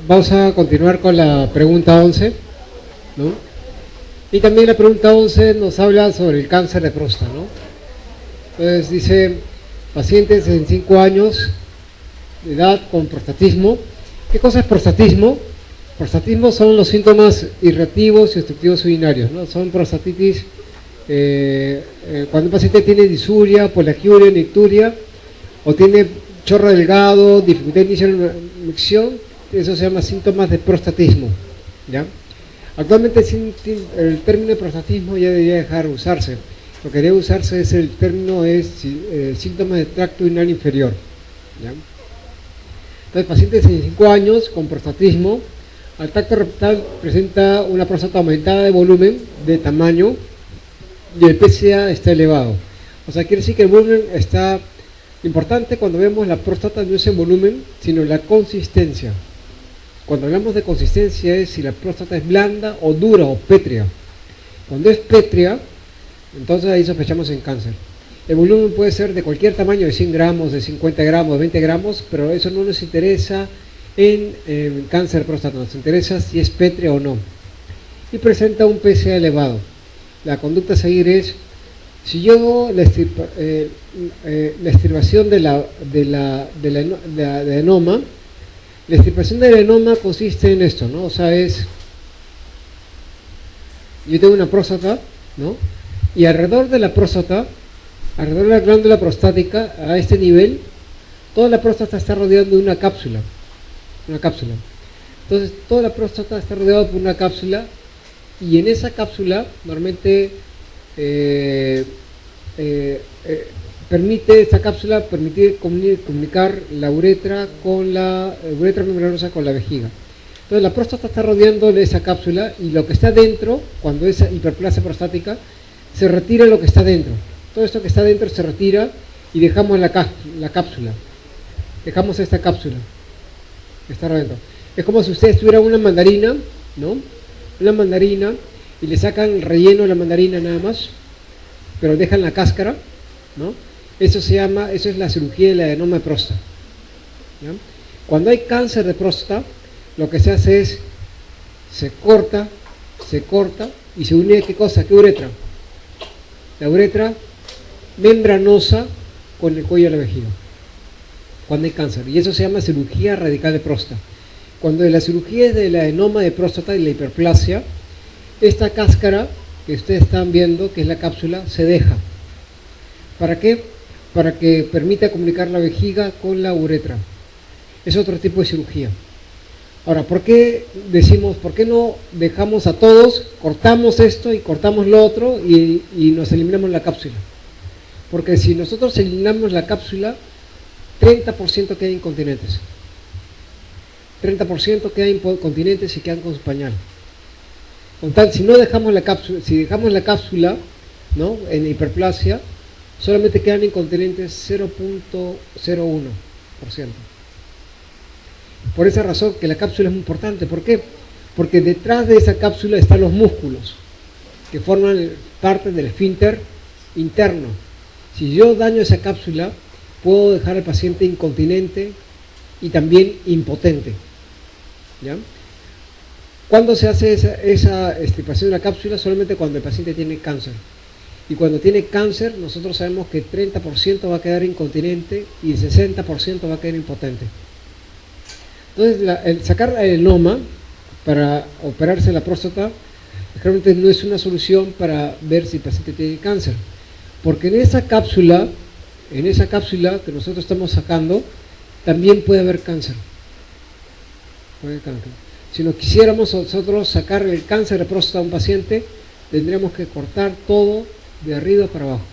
vamos a continuar con la pregunta 11, ¿no? Y también la pregunta 11 nos habla sobre el cáncer de próstata, ¿no? Entonces dice, pacientes de 5 años de edad con prostatismo. ¿Qué cosa es prostatismo? Prostatismo son los síntomas irritativos y obstructivos urinarios, ¿no? Son prostatitis cuando un paciente tiene disuria, poliaquiuria, nicturia, o tiene chorro delgado, dificultad de iniciar una micción, eso se llama síntomas de prostatismo, ¿ya? Actualmente el término prostatismo ya debería dejar de usarse. Lo que debe usarse es el término síntomas de tracto urinario inferior, ¿ya? Entonces, pacientes de 5 años con prostatismo, al tracto rectal presenta una próstata aumentada de volumen, de tamaño, y el PSA está elevado. O sea, quiere decir que el volumen está importante. Cuando vemos la próstata no es el volumen, sino la consistencia. Cuando hablamos de consistencia es si la próstata es blanda o dura o pétrea. Cuando es pétrea, entonces ahí sospechamos en cáncer. El volumen puede ser de cualquier tamaño, de 100 gramos, de 50 gramos, de 20 gramos, pero eso no nos interesa en cáncer de próstata, nos interesa si es pétrea o no. Y presenta un PSA elevado. La conducta a seguir es, si yo hago la extirpación del adenoma, la extirpación del adenoma consiste en esto, ¿no? O sea, yo tengo una próstata, ¿no? Y alrededor de la próstata, alrededor de la glándula prostática, a este nivel, toda la próstata está rodeada de una cápsula. Entonces, toda la próstata está rodeada por una cápsula, y en esa cápsula, normalmente, permite comunicar la uretra con la uretra membranosa con la vejiga. Entonces, la próstata está rodeando de esa cápsula, y lo que está dentro, cuando es hiperplasia prostática, se retira lo que está dentro. Todo esto que está dentro se retira y dejamos la cápsula. Dejamos esta cápsula que está adentro. Es como si ustedes tuvieran una mandarina, ¿no? Una mandarina, y le sacan el relleno de la mandarina nada más, pero dejan la cáscara, ¿no? Eso es la cirugía del adenoma de próstata, ¿ya? Cuando hay cáncer de próstata, lo que se hace es, se corta, y se une, ¿qué cosa? ¿Qué uretra? La uretra membranosa con el cuello de la vejiga, cuando hay cáncer, y eso se llama cirugía radical de próstata. Cuando la cirugía es del adenoma de próstata y la hiperplasia, esta cáscara que ustedes están viendo, que es la cápsula, se deja. ¿Para qué? Para que permita comunicar la vejiga con la uretra. Es otro tipo de cirugía. Ahora, ¿por qué no dejamos a todos, cortamos esto y cortamos lo otro y nos eliminamos la cápsula? Porque si nosotros eliminamos la cápsula, 30% quedan incontinentes. 30% quedan incontinentes y quedan con su pañal. Si no dejamos la cápsula, si dejamos la cápsula, ¿no?, en hiperplasia, solamente quedan incontinentes 0.01%. Por esa razón que la cápsula es muy importante. ¿Por qué? Porque detrás de esa cápsula están los músculos que forman parte del esfínter interno. Si yo daño esa cápsula, puedo dejar al paciente incontinente y también impotente, ¿ya? ¿Cuándo se hace esa extirpación de la cápsula? Solamente cuando el paciente tiene cáncer. Y cuando tiene cáncer, nosotros sabemos que 30% va a quedar incontinente y el 60% va a quedar impotente. Entonces, el sacar el adenoma para operarse la próstata realmente no es una solución para ver si el paciente tiene cáncer, porque en esa cápsula que nosotros estamos sacando, también puede haber cáncer. Si no quisiéramos nosotros sacar el cáncer de próstata a un paciente, tendríamos que cortar todo de arriba para abajo,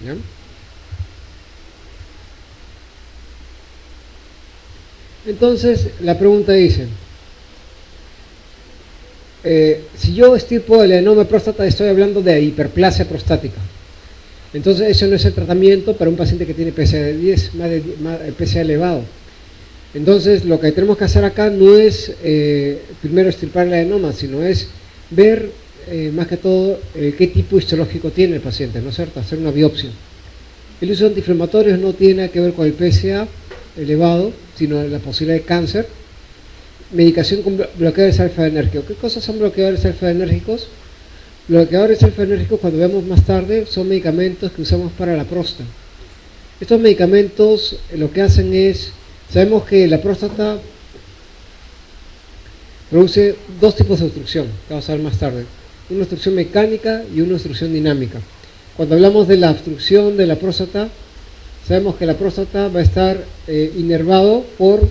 ¿ya? Entonces, la pregunta dice, si yo extirpo el adenoma de próstata, estoy hablando de hiperplasia prostática. Entonces, eso no es el tratamiento para un paciente que tiene PSA de 10, PSA elevado. Entonces, lo que tenemos que hacer acá no es primero extirpar el adenoma, sino es ver más que todo qué tipo histológico tiene el paciente, ¿no es cierto? Hacer una biopsia. El uso de antiinflamatorios no tiene que ver con el PSA elevado, sino la posibilidad de cáncer. medicación con bloqueadores alfa-enérgicos. ¿Qué cosas son bloqueadores alfa-enérgicos? Bloqueadores alfa-enérgicos, cuando veamos más tarde, son medicamentos que usamos para la próstata. Estos medicamentos lo que hacen es, sabemos que la próstata produce dos tipos de obstrucción, que vamos a ver más tarde. Una obstrucción mecánica y una obstrucción dinámica. Cuando hablamos de la obstrucción de la próstata, sabemos que la próstata va a estar inervado por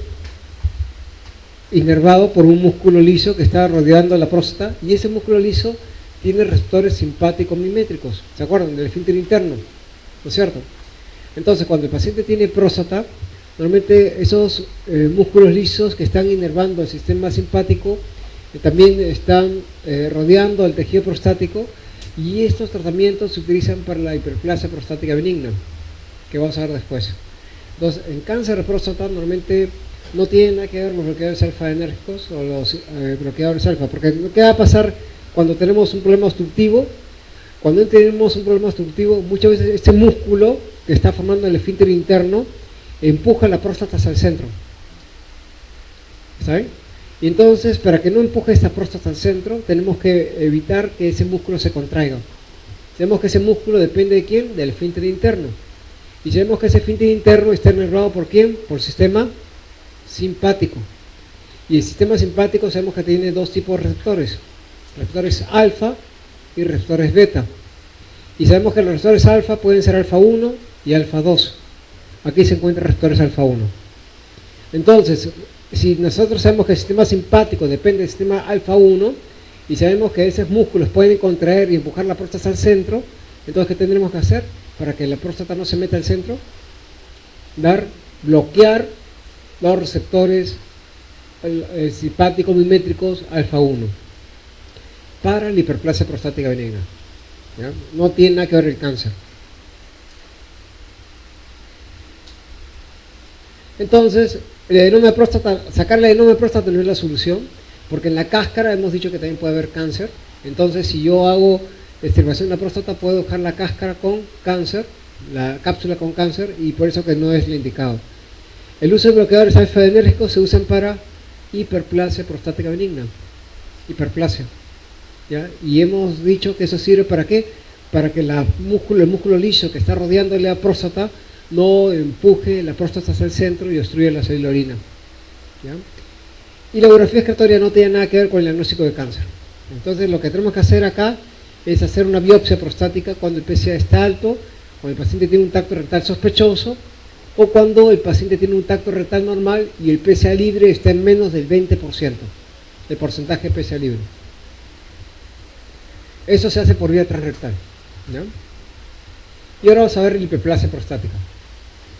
un músculo liso que está rodeando la próstata, y ese músculo liso tiene receptores simpáticos mimétricos. ¿Se acuerdan? Del esfínter interno, ¿no es cierto? Entonces, cuando el paciente tiene próstata, normalmente esos músculos lisos que están inervando el sistema simpático también están rodeando el tejido prostático, y estos tratamientos se utilizan para la hiperplasia prostática benigna, que vamos a ver después. Entonces, en cáncer de próstata normalmente no tienen nada que ver los bloqueadores alfa-enérgicos o los bloqueadores alfa, porque ¿qué va a pasar cuando tenemos un problema obstructivo? Cuando tenemos un problema obstructivo, muchas veces este músculo que está formando el esfínter interno empuja la próstata hacia el centro. ¿Saben? Y entonces, para que no empuje esta próstata al centro, tenemos que evitar que ese músculo se contraiga. Sabemos que ese músculo depende de ¿quién? Del esfínter interno. Y sabemos que ese esfínter interno está inervado ¿por quién? Por el sistema simpático. Y el sistema simpático sabemos que tiene dos tipos de receptores: receptores alfa y receptores beta. Y sabemos que los receptores alfa pueden ser alfa 1 y alfa 2. Aquí se encuentran receptores alfa 1. Entonces, si nosotros sabemos que el sistema simpático depende del sistema alfa 1 y sabemos que esos músculos pueden contraer y empujar la próstata al centro, entonces ¿qué tendremos que hacer para que la próstata no se meta al centro? Bloquear los receptores simpáticos mimétricos alfa 1 para la hiperplasia prostática benigna. ¿Ya? No tiene nada que ver el cáncer. Entonces, el adenoma de próstata, sacar el adenoma de próstata no es la solución, porque en la cáscara hemos dicho que también puede haber cáncer. Entonces, si yo hago extirpación de la próstata, puedo dejar la cáscara con cáncer, la cápsula con cáncer, y por eso que no es lo indicado. El uso de bloqueadores alfa-enérgicos se usan para hiperplasia prostática benigna. Hiperplasia. ¿Ya? Y hemos dicho que eso sirve ¿para qué? Para que el músculo liso que está rodeando la próstata no empuje la próstata hacia el centro y obstruya la salida de la orina. ¿Ya? Y la ecografía excretoria no tiene nada que ver con el diagnóstico de cáncer. Entonces lo que tenemos que hacer acá es hacer una biopsia prostática cuando el PSA está alto, cuando el paciente tiene un tacto rectal sospechoso, o cuando el paciente tiene un tacto rectal normal y el PSA libre está en menos del 20%, el porcentaje de PSA libre. Eso se hace por vía transrectal. ¿Ya? Y ahora vamos a ver la hiperplasia prostática.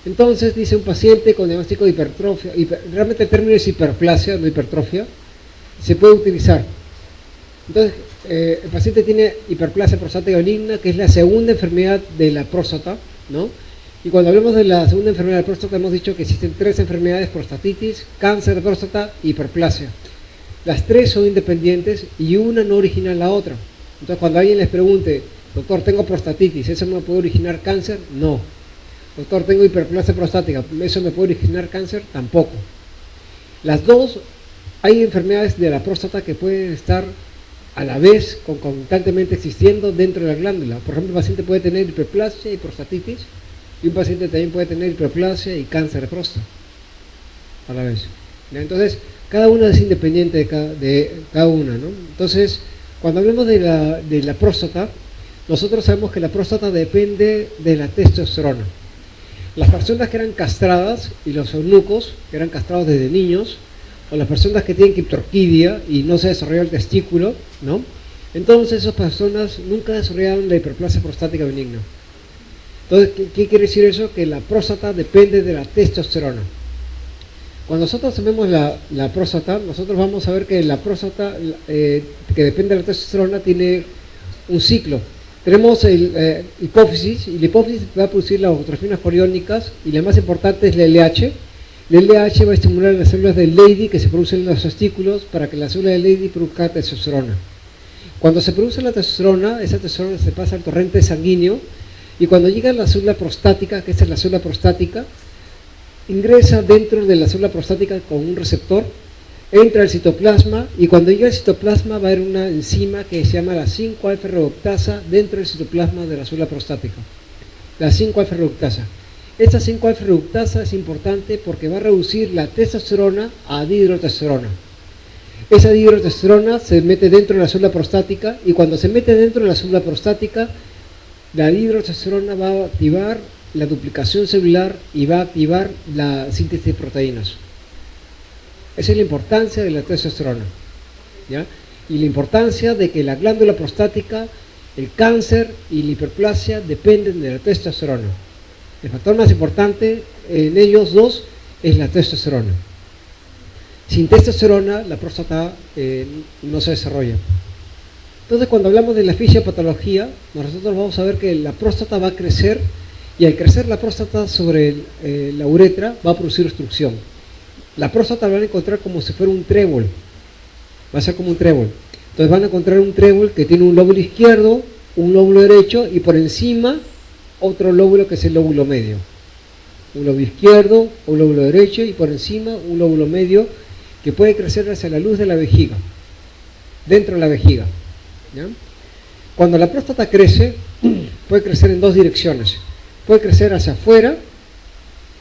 Entonces dice un paciente con diagnóstico de hipertrofia, realmente el término es hiperplasia, no hipertrofia, se puede utilizar. Entonces el paciente tiene hiperplasia prostática benigna, que es la segunda enfermedad de la próstata, ¿no? Y cuando hablamos de la segunda enfermedad de la próstata hemos dicho que existen tres enfermedades: prostatitis, cáncer de próstata y hiperplasia. Las tres son independientes y una no origina la otra. Entonces cuando alguien les pregunte: doctor, tengo prostatitis, ¿eso me puede originar cáncer? No. Doctor, tengo hiperplasia prostática, ¿eso me puede originar cáncer? Tampoco. Las dos, hay enfermedades de la próstata que pueden estar a la vez concomitantemente existiendo dentro de la glándula. Por ejemplo, un paciente puede tener hiperplasia y prostatitis, y un paciente también puede tener hiperplasia y cáncer de próstata a la vez. Entonces, cada una es independiente de cada una, ¿no? Entonces, cuando hablamos de la próstata, nosotros sabemos que la próstata depende de la testosterona. Las personas que eran castradas y los eunucos, que eran castrados desde niños, o las personas que tienen criptorquidia y no se desarrolló el testículo, ¿no? Entonces esas personas nunca desarrollaron la hiperplasia prostática benigna. Entonces, ¿qué quiere decir eso? Que la próstata depende de la testosterona. Cuando nosotros vemos la próstata, nosotros vamos a ver que la próstata, que depende de la testosterona, tiene un ciclo. Tenemos hipófisis, y la hipófisis va a producir las gonadotrofinas coriónicas, y la más importante es la LH. La LH va a estimular las células de Leydig que se producen en los testículos para que la célula de Leydig produzca testosterona. Cuando se produce la testosterona, esa testosterona se pasa al torrente sanguíneo, y cuando llega a la célula prostática, que esta es la célula prostática, ingresa dentro de la célula prostática con un receptor entra al citoplasma y cuando llega al citoplasma va a haber una enzima que se llama la 5-alfa reductasa dentro del citoplasma de la célula prostática. La 5-alfa reductasa. Esta 5-alfa reductasa es importante porque va a reducir la testosterona a dihidrotestosterona. Esa dihidrotestosterona se mete dentro de la célula prostática y cuando se mete dentro de la célula prostática, la dihidrotestosterona va a activar la duplicación celular y va a activar la síntesis de proteínas. Esa es la importancia de la testosterona, ¿ya? Y la importancia de que la glándula prostática, el cáncer y la hiperplasia dependen de la testosterona. El factor más importante en ellos dos es la testosterona. Sin testosterona la próstata no se desarrolla. Entonces cuando hablamos de la fisiopatología, nosotros vamos a ver que la próstata va a crecer y al crecer la próstata sobre la uretra va a producir obstrucción. La próstata la van a encontrar como si fuera un trébol, va a ser como un trébol. Entonces van a encontrar un trébol que tiene un lóbulo izquierdo, un lóbulo derecho y por encima otro lóbulo que es el lóbulo medio. Un lóbulo izquierdo, un lóbulo derecho y por encima un lóbulo medio que puede crecer hacia la luz de la vejiga, dentro de la vejiga, ¿ya? Cuando la próstata crece, puede crecer en dos direcciones. Puede crecer hacia afuera,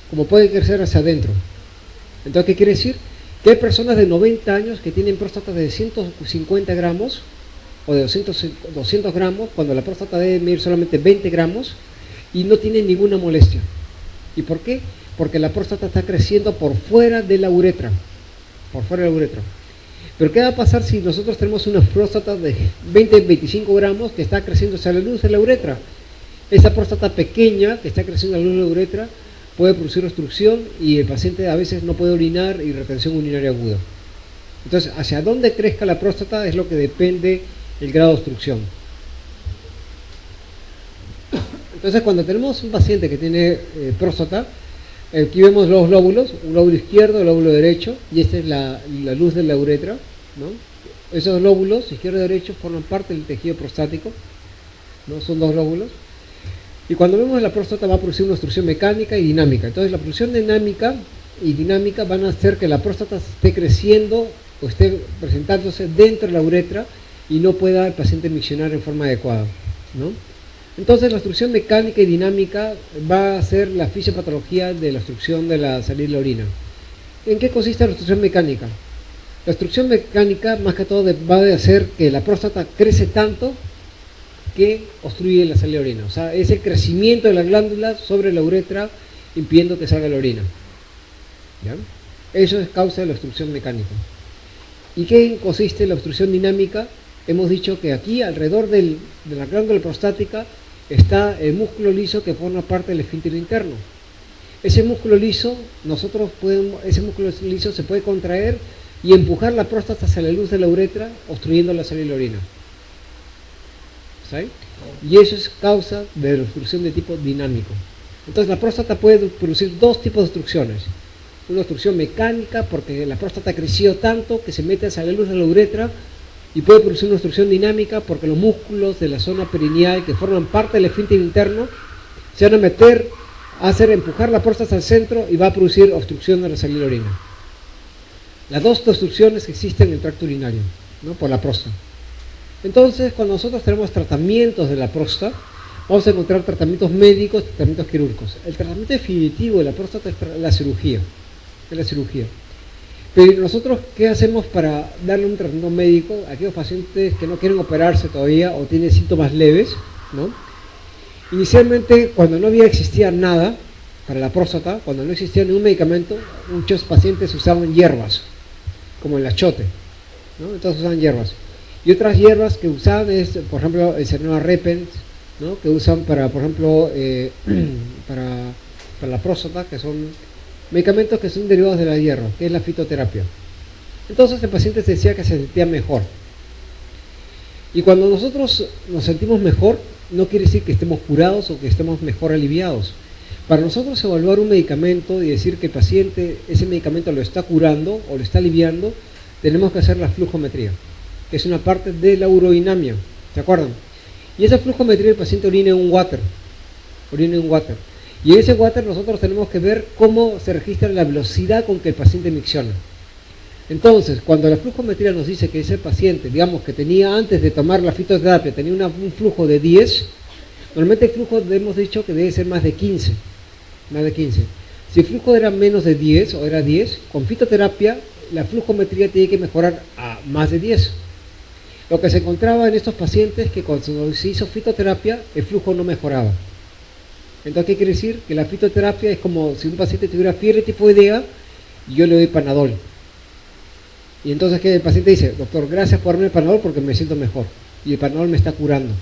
como puede crecer hacia adentro. Entonces, ¿qué quiere decir? Que hay personas de 90 años que tienen próstatas de 150 gramos o de 200 gramos, cuando la próstata debe medir solamente 20 gramos y no tienen ninguna molestia. ¿Y por qué? Porque la próstata está creciendo por fuera de la uretra. Por fuera de la uretra. Pero ¿qué va a pasar si nosotros tenemos una próstata de 20-25 gramos que está creciendo hacia la luz de la uretra? Esa próstata pequeña que está creciendo a la luz de la uretra puede producir obstrucción y el paciente a veces no puede orinar y retención urinaria aguda. Entonces, hacia dónde crezca la próstata es lo que depende el grado de obstrucción. Entonces, cuando tenemos un paciente que tiene próstata, aquí vemos los lóbulos, un lóbulo izquierdo, un lóbulo derecho, y esta es la luz de la uretra, ¿no? Esos lóbulos, izquierdo y derecho, forman parte del tejido prostático, ¿no? Son dos lóbulos. Y cuando vemos la próstata va a producir una obstrucción mecánica y dinámica. Entonces la producción dinámica y dinámica van a hacer que la próstata esté creciendo o esté presentándose dentro de la uretra y no pueda el paciente miccionar en forma adecuada, ¿no? Entonces la obstrucción mecánica y dinámica va a ser la fisiopatología de la obstrucción de la salida de la orina. ¿En qué consiste la obstrucción mecánica? La obstrucción mecánica más que todo va a hacer que la próstata crece tanto que obstruye la salida de orina. O sea, es el crecimiento de la glándula sobre la uretra impidiendo que salga la orina, ¿ya? Eso es causa de la obstrucción mecánica. ¿Y qué consiste la obstrucción dinámica? Hemos dicho que aquí alrededor de la glándula prostática está el músculo liso que forma parte del esfínter interno. Ese músculo liso, ese músculo liso se puede contraer y empujar la próstata hacia la luz de la uretra, obstruyendo la salida de la orina. ¿Sí? Y eso es causa de la obstrucción de tipo dinámico. Entonces la próstata puede producir dos tipos de obstrucciones. Una obstrucción mecánica porque la próstata creció tanto que se mete hacia la luz de la uretra, y puede producir una obstrucción dinámica porque los músculos de la zona perineal que forman parte del esfínter interno se van a meter a hacer empujar la próstata al centro y va a producir obstrucción de la salida de orina. Las dos obstrucciones existen en el tracto urinario, ¿no? Por la próstata. Entonces, cuando nosotros tenemos tratamientos de la próstata, vamos a encontrar tratamientos médicos, tratamientos quirúrgicos. El tratamiento definitivo de la próstata es la cirugía. Pero nosotros, ¿qué hacemos para darle un tratamiento médico a aquellos pacientes que no quieren operarse todavía o tienen síntomas leves, ¿no? Inicialmente, cuando no existía nada para la próstata, cuando no existía ningún medicamento, muchos pacientes usaban hierbas, como el achote, ¿no? Entonces usaban hierbas. Y otras hierbas que usaban es, por ejemplo, el Cernova repens, ¿no? Que usan para, por ejemplo, para la próstata, que son medicamentos que son derivados de la hierba, que es la fitoterapia. Entonces el paciente se decía que se sentía mejor. Y cuando nosotros nos sentimos mejor, no quiere decir que estemos curados o que estemos mejor aliviados. Para nosotros evaluar un medicamento y decir que el paciente, ese medicamento lo está curando o lo está aliviando, tenemos que hacer la flujometría, que es una parte de la urodinamia, ¿se acuerdan? Y esa flujometría el paciente orina en un water. Y en ese water nosotros tenemos que ver cómo se registra la velocidad con que el paciente micciona. Entonces, cuando la flujometría nos dice que ese paciente, digamos que tenía antes de tomar la fitoterapia, tenía un flujo de 10, normalmente el flujo hemos dicho que debe ser más de 15. Más de 15. Si el flujo era menos de 10 o era 10, con fitoterapia la flujometría tiene que mejorar a más de 10. Lo que se encontraba en estos pacientes es que cuando se hizo fitoterapia el flujo no mejoraba. Entonces, ¿qué quiere decir? Que la fitoterapia es como si un paciente tuviera fiebre tifoidea y yo le doy Panadol. Y entonces que el paciente dice, doctor, gracias por darme el Panadol porque me siento mejor. Y el Panadol me está curando.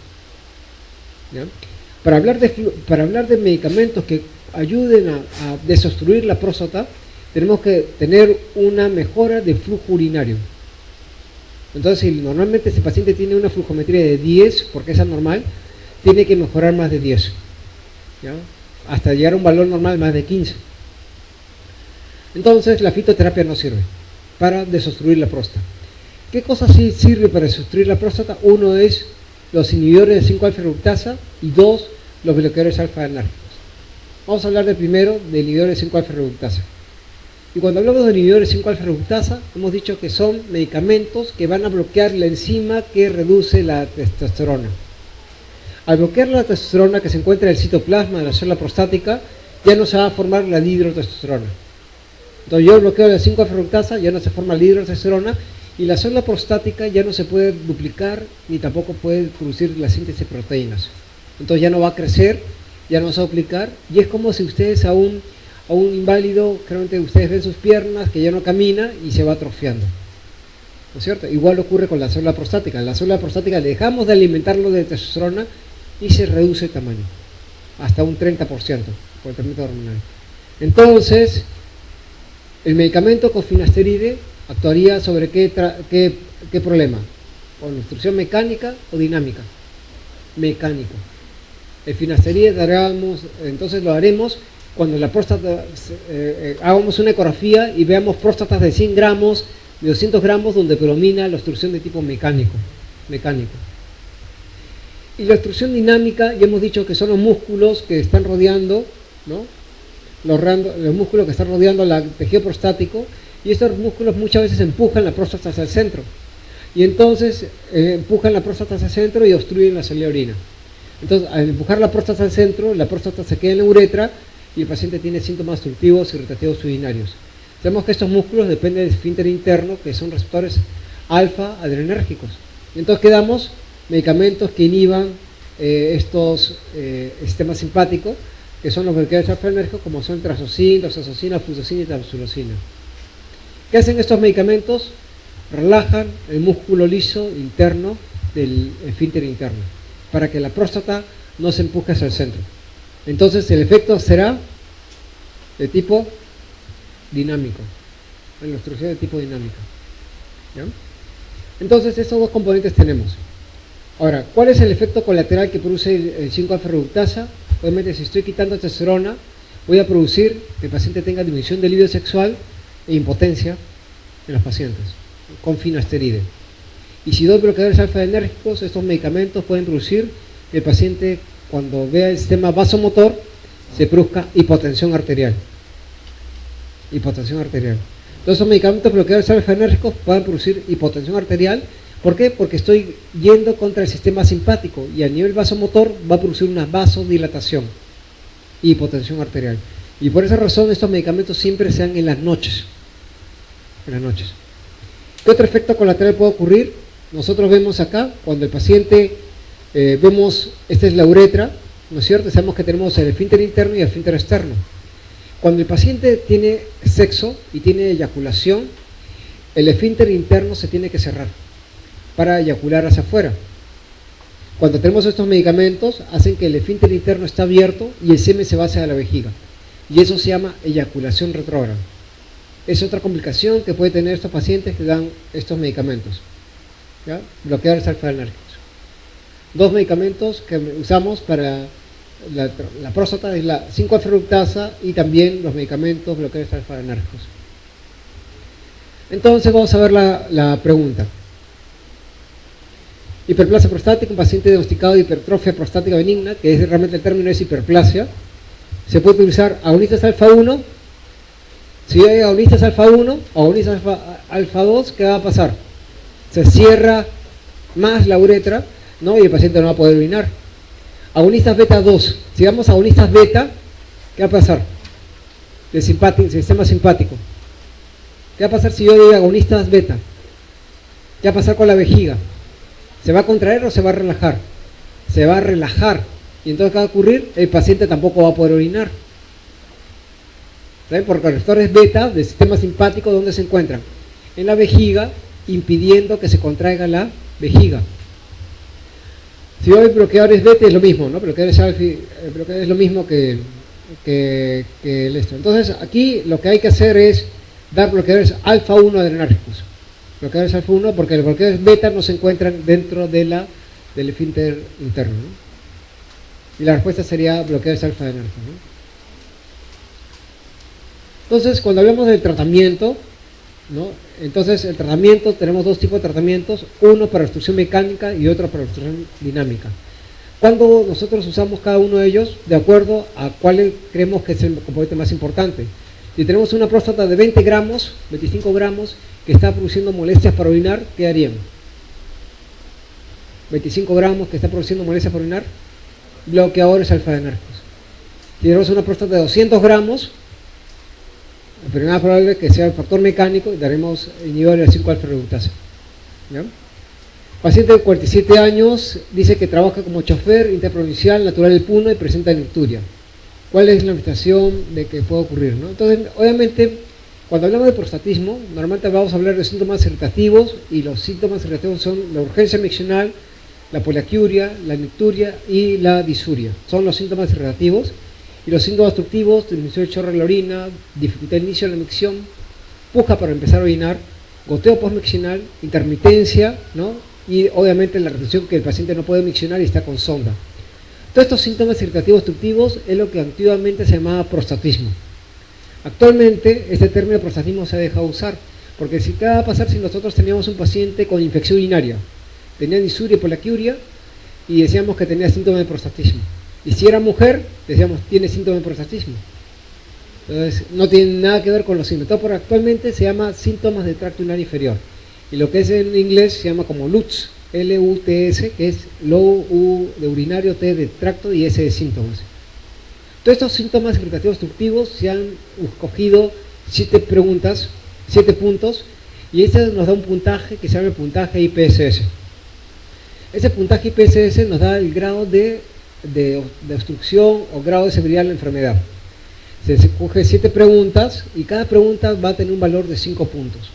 ¿Ya? Para hablar de medicamentos que ayuden a desobstruir la próstata, tenemos que tener una mejora de flujo urinario. Entonces, si normalmente ese paciente tiene una flujometría de 10, porque es anormal, tiene que mejorar más de 10. ¿Ya? Hasta llegar a un valor normal más de 15. Entonces, la fitoterapia no sirve para desobstruir la próstata. ¿Qué cosas sí sirve para desobstruir la próstata? Uno es los inhibidores de 5-alfa-reductasa y 2, los bloqueadores alfa-enérgicos. Vamos a hablar de primero de inhibidores de 5-alfa-reductasa. Y cuando hablamos de inhibidores de 5-alfa-reductasa, hemos dicho que son medicamentos que van a bloquear la enzima que reduce la testosterona. Al bloquear la testosterona que se encuentra en el citoplasma de la célula prostática, ya no se va a formar la dihidrotestosterona. Entonces yo bloqueo la 5-alfa-reductasa, ya no se forma la dihidrotestosterona y la célula prostática ya no se puede duplicar ni tampoco puede producir la síntesis de proteínas. Entonces ya no va a crecer, ya no se va a duplicar y es como si ustedes a un inválido, realmente ustedes ven sus piernas que ya no camina y se va atrofiando. ¿No es cierto? Igual ocurre con la célula prostática. En la célula prostática dejamos de alimentarlo de testosterona y se reduce el tamaño hasta un 30% por el tratamiento hormonal. Entonces, el medicamento con finasteride actuaría sobre qué problema, con obstrucción mecánica o dinámica. Mecánico. El finasteride entonces lo haremos cuando la próstata, hagamos una ecografía y veamos próstatas de 100 gramos, de 200 gramos, donde predomina la obstrucción de tipo mecánico. Y la obstrucción dinámica, ya hemos dicho que son los músculos que están rodeando, ¿no? Los músculos que están rodeando el tejido prostático, y estos músculos muchas veces empujan la próstata hacia el centro. Y entonces empujan la próstata hacia el centro y obstruyen la salida de orina. Entonces, al empujar la próstata al centro, la próstata se queda en la uretra y el paciente tiene síntomas obstructivos irritativos urinarios. Sabemos que estos músculos dependen del esfínter interno, que son receptores alfa adrenérgicos. Y entonces quedamos medicamentos que inhiban estos sistemas simpáticos, que son los bloqueadores alfa-adrenérgicos, como son trazocin, doxazocina, fluoxacina y tamsulosina. ¿Qué hacen estos medicamentos? Relajan el músculo liso interno del esfínter interno, para que la próstata no se empuje hacia el centro. Entonces el efecto será de tipo dinámico, en la obstrucción de tipo dinámica. ¿Ya? Entonces estos dos componentes tenemos. Ahora, ¿cuál es el efecto colateral que produce el 5-alfa-reductasa? Obviamente, si estoy quitando testosterona, voy a producir que el paciente tenga disminución de libido sexual e impotencia en los pacientes, con finasteride. Y si doy bloqueadores alfa-adrenérgicos, estos medicamentos pueden producir que el paciente, cuando vea el sistema vasomotor, se produzca hipotensión arterial. Hipotensión arterial. Entonces, los medicamentos bloqueadores alfa-adrenérgicos pueden producir hipotensión arterial. ¿Por qué? Porque estoy yendo contra el sistema simpático y a nivel vasomotor va a producir una vasodilatación y hipotensión arterial. Y por esa razón estos medicamentos siempre se dan en las noches. En las noches. ¿Qué otro efecto colateral puede ocurrir? Nosotros vemos acá, cuando el paciente, esta es la uretra, ¿no es cierto? Sabemos que tenemos el esfínter interno y el esfínter externo. Cuando el paciente tiene sexo y tiene eyaculación, el esfínter interno se tiene que cerrar para eyacular hacia afuera. Cuando tenemos estos medicamentos, hacen que el esfínter interno está abierto y el semen se va hacia la vejiga. Y eso se llama eyaculación retrógrada. Es otra complicación que puede tener estos pacientes que dan estos medicamentos. ¿Ya? Bloqueadores alfa-adrenérgicos. Dos medicamentos que usamos para la próstata es la 5-alfa-reductasa y también los medicamentos bloqueadores alfa-adrenérgicos. Entonces vamos a ver la pregunta. Hiperplasia prostática, un paciente diagnosticado de hipertrofia prostática benigna, que realmente el término es hiperplasia. Se puede utilizar agonistas alfa-1 Si hay agonistas alfa 1 o agonistas alfa 2, ¿qué va a pasar? Se cierra más la uretra, ¿no? Y el paciente no va a poder orinar. Agonistas beta 2, si vamos a agonistas beta, ¿qué va a pasar? El sistema simpático. ¿Qué va a pasar si yo doy agonistas beta? ¿Qué va a pasar con la vejiga? ¿Se va a contraer o se va a relajar? Se va a relajar. Y entonces, ¿qué va a ocurrir? El paciente tampoco va a poder orinar. ¿Saben? Porque los receptores beta del sistema simpático, ¿dónde se encuentran? En la vejiga, impidiendo que se contraiga la vejiga. Si hay bloqueadores beta es lo mismo, ¿no? Bloqueadores alfa, bloqueadores es lo mismo que el esto. Entonces, aquí lo que hay que hacer es dar bloqueadores alfa 1 adrenérgicos. Bloqueadores alfa 1 porque los bloqueadores beta no se encuentran dentro del esfínter interno, ¿no? Y la respuesta sería bloqueadores alfa adrenérgicos, ¿no? Entonces, cuando hablamos del tratamiento, ¿no? Entonces, el tratamiento, tenemos dos tipos de tratamientos, uno para obstrucción mecánica y otro para obstrucción dinámica. Cuando nosotros usamos cada uno de ellos, de acuerdo a cuál creemos que es el componente más importante. Si tenemos una próstata de 20 gramos, 25 gramos, que está produciendo molestias para orinar, ¿qué haríamos? 25 gramos que está produciendo molestias para orinar, bloqueadores alfa-adrenérgicos. Si tenemos una próstata de 200 gramos, la primera probable que sea el factor mecánico, daremos inhibidores de 5-alfa-reductasa. ¿Ya? Paciente de 47 años, dice que trabaja como chofer interprovincial natural del Puno y presenta nicturia. ¿Cuál es la manifestación de que puede ocurrir, ¿no? Entonces, obviamente, cuando hablamos de prostatismo, normalmente vamos a hablar de síntomas irritativos, y los síntomas irritativos son la urgencia miccional, la poliaquiuria, la nicturia y la disuria. Son los síntomas irritativos. Y los síntomas obstructivos, disminución del chorro de la orina, dificultad de inicio de la micción, puja para empezar a orinar, goteo postmiccional, intermitencia, ¿no? Y obviamente la retención que el paciente no puede miccionar y está con sonda. Todos estos síntomas irritativos obstructivos es lo que antiguamente se llamaba prostatismo. Actualmente este término prostatismo se ha dejado usar, porque ¿qué va a pasar si nosotros teníamos un paciente con infección urinaria? Tenía disuria y poliaquiuria y decíamos que tenía síntomas de prostatismo. Y si era mujer, decíamos, tiene síntomas de prostatismo. Entonces, no tiene nada que ver con los síntomas. Por actualmente se llama síntomas de tracto urinario inferior. Y lo que es en inglés se llama como LUTS, L-U-T-S, que es low U de urinario, T de tracto y S de síntomas. Todos estos síntomas irritativos obstructivos se han escogido 7 preguntas, 7 puntos, y este nos da un puntaje que se llama el puntaje IPSS. Ese puntaje IPSS nos da el grado de obstrucción o grado de severidad de la enfermedad. Se escoge 7 preguntas y cada pregunta va a tener un valor de 5 puntos.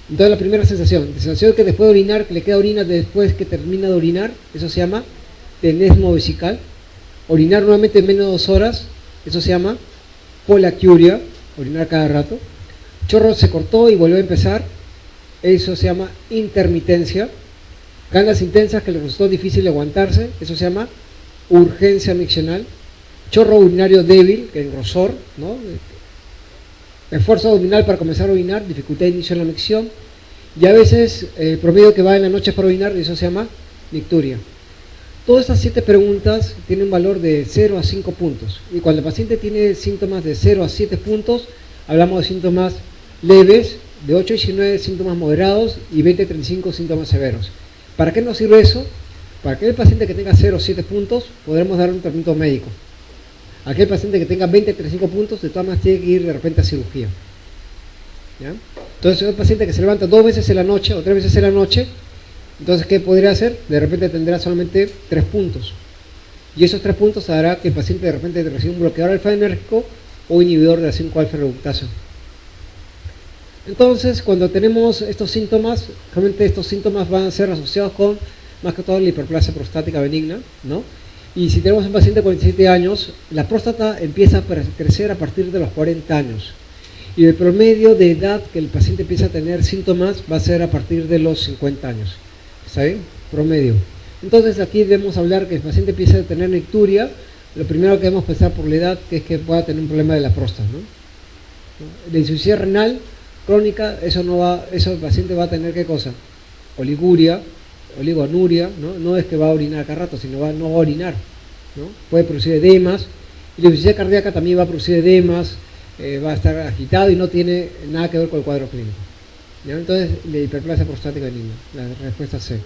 Entonces la primera sensación que después de orinar, que le queda orina después que termina de orinar, eso se llama tenesmo vesical. Orinar nuevamente en menos de 2 horas, eso se llama poliaquiuria, orinar cada rato. Chorro se cortó y volvió a empezar, eso se llama intermitencia. Ganas intensas que le resultó difícil aguantarse, eso se llama urgencia miccional. Chorro urinario débil, que es grosor, ¿no? Esfuerzo abdominal para comenzar a orinar, dificultad de inicio en la micción, y a veces el promedio que va en la noche para orinar, y eso se llama nicturia. Todas estas 7 preguntas tienen un valor de 0 a 5 puntos, y cuando el paciente tiene síntomas de 0 a 7 puntos, hablamos de síntomas leves, de 8 a 19 síntomas moderados y 20 a 35 síntomas severos. ¿Para qué nos sirve eso? Para aquel paciente que tenga 0 a 7 puntos, podremos dar un tratamiento médico. Aquel paciente que tenga 20 a 35 puntos, de todas maneras tiene que ir de repente a cirugía. ¿Ya? Entonces, el paciente que se levanta 2 veces en la noche o 3 veces en la noche, entonces, ¿qué podría hacer? De repente tendrá solamente 3 puntos. Y esos 3 puntos hará que el paciente de repente reciba un bloqueador alfa-adrenérgico o inhibidor de la 5-alfa-reductasa. Entonces, cuando tenemos estos síntomas, realmente estos síntomas van a ser asociados con, más que todo, la hiperplasia prostática benigna, ¿no? Y si tenemos un paciente de 47 años, la próstata empieza a crecer a partir de los 40 años. Y el promedio de edad que el paciente empieza a tener síntomas va a ser a partir de los 50 años. ¿Está bien? Promedio. Entonces aquí debemos hablar que el paciente empieza a tener nicturia. Lo primero que debemos pensar por la edad que es que pueda tener un problema de la próstata, ¿no? La insuficiencia renal crónica, eso el paciente va a tener ¿qué cosa? Oliguria, oligoanuria, ¿no? No es que va a orinar cada rato, sino no va a orinar, ¿no? Puede producir edemas, y la insuficiencia cardíaca también va a producir edemas, va a estar agitado y no tiene nada que ver con el cuadro clínico. ¿Ya? Entonces, la hiperplasia prostática benigna, la respuesta C.